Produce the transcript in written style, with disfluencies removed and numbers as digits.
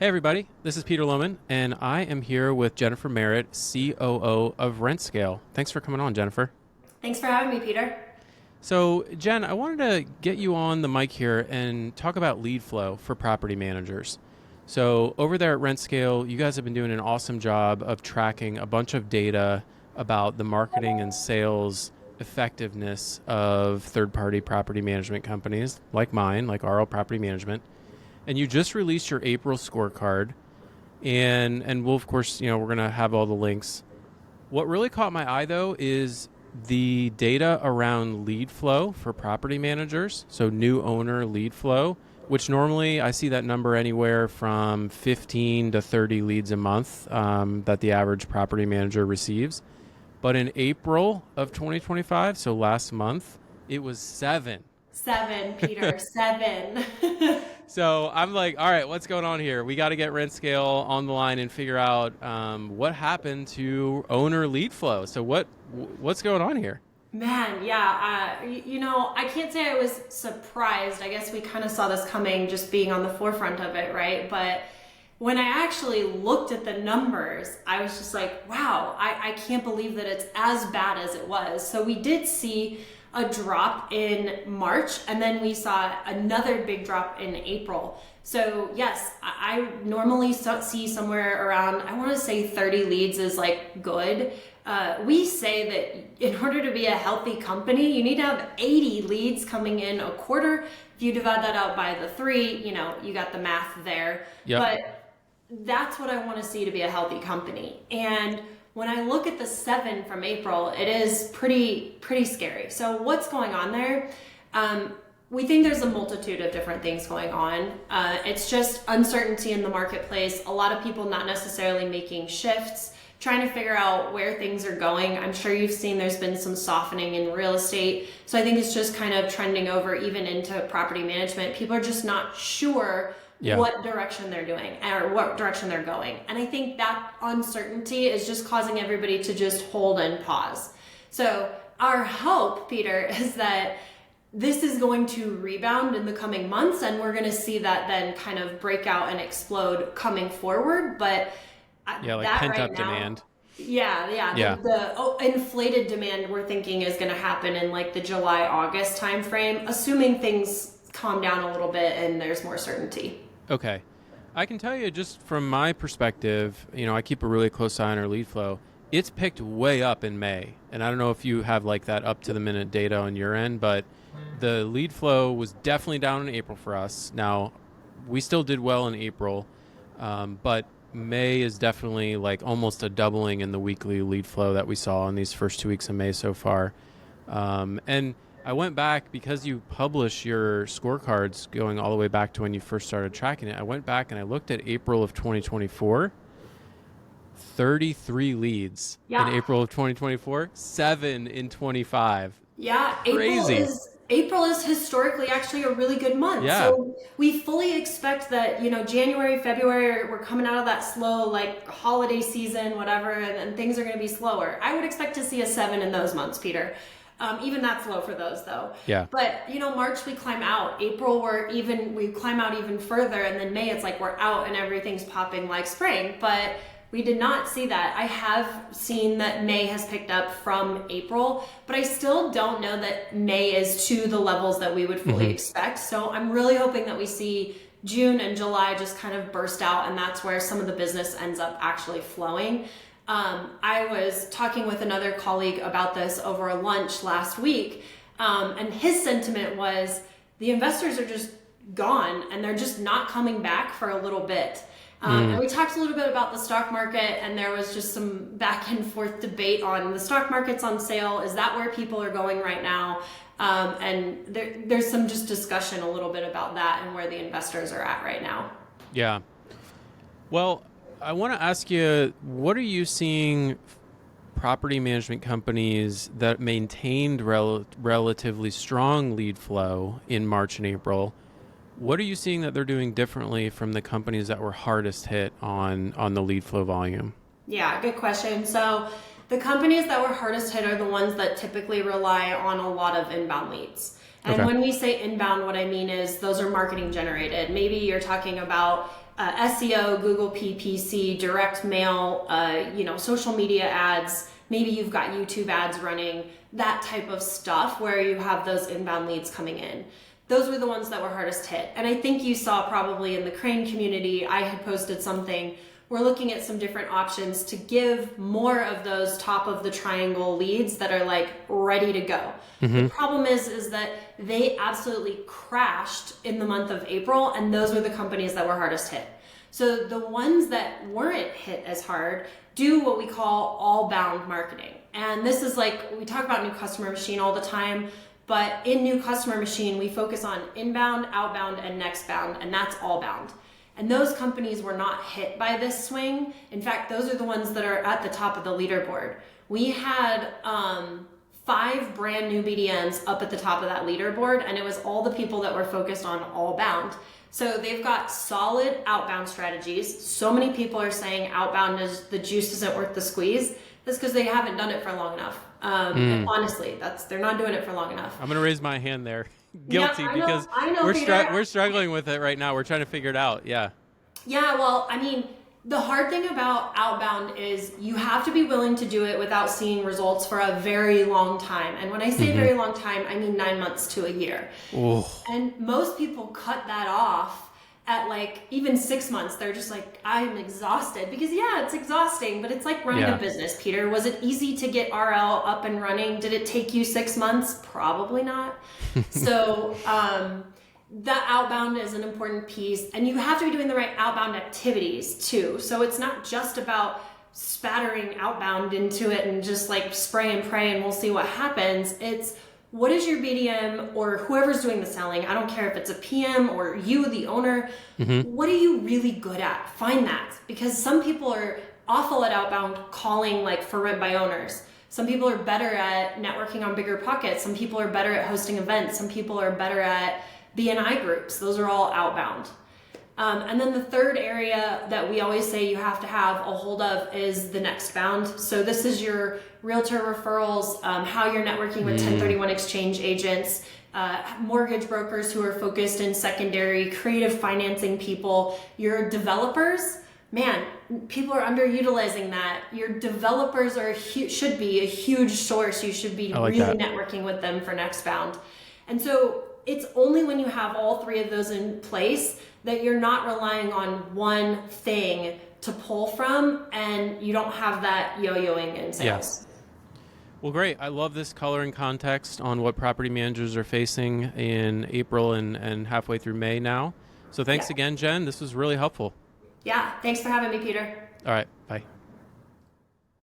Hey everybody, this is Peter Lohmann, and I am here with Jennifer Merritt, COO of RentScale. Thanks for coming on, Jennifer. Thanks for having me, Peter. So, Jen, I wanted to get you on the mic here and talk about lead flow for property managers. So, over there at RentScale, you guys have been doing an awesome job of tracking a bunch of data about the marketing and sales effectiveness of third-party property management companies like mine, like RL Property Management. And you just released your April scorecard, and we'll, of course, we're going to have all the links. What really caught my eye, though, is the data around lead flow for property managers, so new owner lead flow, which normally I see that number anywhere from 15 to 30 leads a month that the average property manager receives. But in April of 2025, so last month, it was 7. 7, Peter, 7. So I'm like, all right, what's going on here? We got to get RentScale on the line and figure out what happened to owner lead flow. So what's going on here? Man, yeah. I can't say I was surprised. I guess we kind of saw this coming just being on the forefront of it, right? But when I actually looked at the numbers, I was just like, wow, I can't believe that it's as bad as it was. So we did see a drop in March, and then we saw another big drop in April. So yes, I normally see somewhere around, I want to say 30 leads is like good. We say that in order to be a healthy company, you need to have 80 leads coming in a quarter. If you divide that out by the 3, you got the math there. Yep. But that's what I want to see to be a healthy company. And when I look at the 7 from April, it is pretty scary. So what's going on there? We think there's a multitude of different things going on. It's just uncertainty in the marketplace. A lot of people not necessarily making shifts, trying to figure out where things are going. I'm sure you've seen there's been some softening in real estate. So I think it's just kind of trending over even into property management. People are just not sure what direction they're doing or what direction they're going. And I think that uncertainty is just causing everybody to just hold and pause. So our hope, Peter, is that this is going to rebound in the coming months, and we're going to see that then kind of break out and explode coming forward. But like that pent up right now, demand. Yeah. The inflated demand we're thinking is going to happen in like the July, August timeframe, assuming things calm down a little bit and there's more certainty. Okay. I can tell you just from my perspective, I keep a really close eye on our lead flow. It's picked way up in May. And I don't know if you have like that up to the minute data on your end, but the lead flow was definitely down in April for us. Now, we still did well in April, but May is definitely like almost a doubling in the weekly lead flow that we saw in these first 2 weeks of May so far. And I went back because you publish your scorecards going all the way back to when you first started tracking it. I went back and I looked at April of 2024, 33 leads in April of 2024, 7 in 25. Yeah, Crazy. April is historically actually a really good month. Yeah. So we fully expect that, January, February, we're coming out of that slow, like holiday season, whatever, and things are going to be slower. I would expect to see a 7 in those months, Peter. Even that's low for those though. Yeah. But March we climb out. April we climb out even further, and then May it's like we're out and everything's popping like spring. But we did not see that. I have seen that May has picked up from April, but I still don't know that May is to the levels that we would fully expect. So I'm really hoping that we see June and July just kind of burst out, and that's where some of the business ends up actually flowing. I was talking with another colleague about this over a lunch last week, and his sentiment was the investors are just gone and they're just not coming back for a little bit. And we talked a little bit about the stock market, and there was just some back and forth debate on the stock market's on sale. Is that where people are going right now? And there's some just discussion a little bit about that and where the investors are at right now. Yeah. Well, I want to ask you, what are you seeing property management companies that maintained relatively strong lead flow in March and April? What are you seeing that they're doing differently from the companies that were hardest hit on the lead flow volume? Yeah, good question. So the companies that were hardest hit are the ones that typically rely on a lot of inbound leads. And when we say inbound, what I mean is those are marketing generated. Maybe you're talking about SEO, Google PPC, direct mail, social media ads. Maybe you've got YouTube ads running, that type of stuff where you have those inbound leads coming in. Those were the ones that were hardest hit. And I think you saw probably in the Crane community, I had posted something. We're looking at some different options to give more of those top of the triangle leads that are like ready to go. The problem is that they absolutely crashed in the month of April, and those were the companies that were hardest hit. So the ones that weren't hit as hard do what we call all bound marketing. And this is like, we talk about new customer machine all the time, but in new customer machine, we focus on inbound, outbound, and next bound, and that's all bound. And those companies were not hit by this swing. In fact, those are the ones that are at the top of the leaderboard. We had 5 brand new BDMs up at the top of that leaderboard, and it was all the people that were focused on all bound. So they've got solid outbound strategies. So many people are saying outbound is the juice isn't worth the squeeze. That's because they haven't done it for long enough. And honestly, they're not doing it for long enough. I'm going to raise my hand there. Guilty, yeah, because we're struggling with it right now. We're trying to figure it out. Yeah. Yeah, well, I mean, the hard thing about outbound is you have to be willing to do it without seeing results for a very long time. And when I say very long time, I mean 9 months to a year. Ooh. And most people cut that off at like even 6 months. They're just like, I'm exhausted. Because yeah, it's exhausting, but it's like running a business, Peter. Was it easy to get RL up and running? Did it take you 6 months? Probably not. So that outbound is an important piece, and you have to be doing the right outbound activities too. So it's not just about spattering outbound into it and just like spray and pray and we'll see what happens. It's what is your BDM or whoever's doing the selling? I don't care if it's a PM or you, the owner. What are you really good at? Find that, because some people are awful at outbound calling like for rent by owners. Some people are better at networking on bigger pockets. Some people are better at hosting events. Some people are better at BNI groups. Those are all outbound. And then the third area that we always say you have to have a hold of is the next bound. So this is your realtor referrals, how you're networking with 1031 exchange agents, mortgage brokers who are focused in secondary, creative financing people, your developers. Man, people are underutilizing that. Your developers should be a huge source. You should be really networking with them for next bound. And so it's only when you have all 3 of those in place that you're not relying on one thing to pull from, and you don't have that yo-yoing in sales. Well, great. I love this color and context on what property managers are facing in April and halfway through May now. So thanks again, Jen. This was really helpful. Yeah, thanks for having me, Peter. All right, bye.